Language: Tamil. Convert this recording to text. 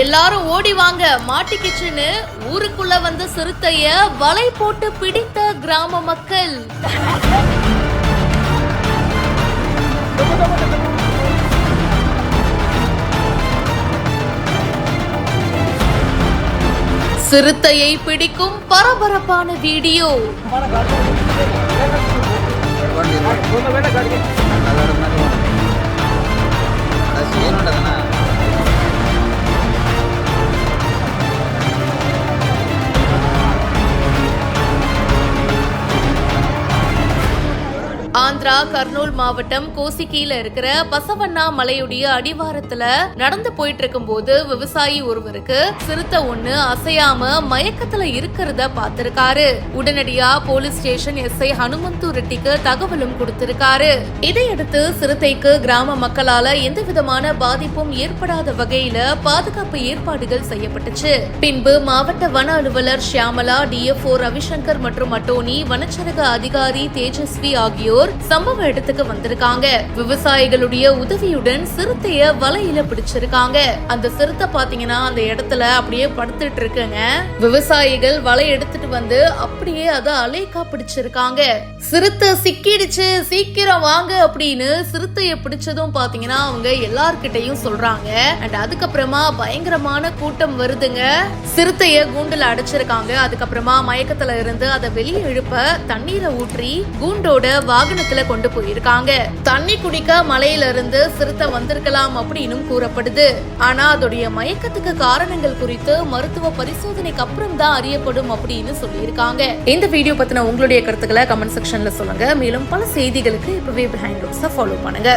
எல்லாரும் ஓடி வாங்க, மாட்டிக்கிச்சுன்னு ஊருக்குள்ள வந்த சிறுத்தைய வலை போட்டு பிடித்த கிராம மக்கள். சிறுத்தையை பிடிக்கும் பரபரப்பான வீடியோ. ஆந்திரா கர்னூல் மாவட்டம் கோசிக்கில இருக்கிற பசவண்ணா மலையுடைய அடிவாரத்துல நடந்து போயிட்டு இருக்கும் போது விவசாயி ஒருவருக்கு சிறுத்தை ஒண்ணு அசையாம மயக்கத்துல இருக்கிறத பார்த்திருக்காரு. உடனடியா போலீஸ் ஸ்டேஷன் எஸ்ஐ ஹனுமந்து ரெட்டிக்கு தகவலும் கொடுத்திருக்காரு. இதையடுத்து சிறுத்தைக்கு கிராம மக்களால எந்த விதமான பாதிப்பும் ஏற்படாத வகையில பாதுகாப்பு ஏற்பாடுகள் செய்யப்பட்டுச்சு. பின்பு மாவட்ட வன அலுவலர் ஷியாமலா, DFO ரவிசங்கர் மற்றும் அட்டோனி, வனச்சரக அதிகாரி தேஜஸ்வி ஆகியோர் சம்பவ இடத்துக்கு வந்திருக்காங்க. விவசாயிகளுடைய உதவியுடன் சிறுத்தைய வலையில பிடிச்சிருக்காங்க. அந்த சிறுத்தை பாத்தீங்கன்னா அந்த இடத்துல அப்படியே படுத்துட்டு இருக்குங்க. விவசாயிகள் வலை எடுத்துட்டு வந்து அப்படியே அத அலைக்கா பிடிச்சிருக்காங்க. சிறுத்தை சிக்கிடுச்சு, சீக்கிரம் வாங்க அப்படின்னு சிறுத்தைய பிடிச்சதும் பாத்தீங்கன்னா அவங்க எல்லார்கிட்டையும் சொல்றாங்க. அண்ட் அதுக்கப்புறமா பயங்கரமான கூட்டம் வருதுங்க. சிறுத்தைய கூண்டுல அடைச்சிருக்காங்க. அதுக்கப்புறமா மயக்கத்துல இருந்து அதை வெளியே எழுப்ப தண்ணீரை ஊற்றி கூண்டோட வாகனத்துல கொண்டு போயிருக்காங்க. தண்ணி குடிக்க மலையில இருந்து சிறுத்தை வந்திருக்கலாம் அப்படின்னு கூறப்படுது. ஆனா அதோடைய மயக்கத்துக்கு காரணங்கள் குறித்து மருத்துவ பரிசோதனைக்கு அப்புறம் தான் அறியப்படும் அப்படின்னு சொல்லியிருக்காங்க. இந்த வீடியோ பத்தின உங்களுடைய கருத்துக்களை கமெண்ட் செக்ஷன்ல சொல்லுங்க. மேலும் பல செய்திகளுக்கு இப்பவே பிஹைண்ட் ரூட்ஸை ஃபாலோ பண்ணுங்க.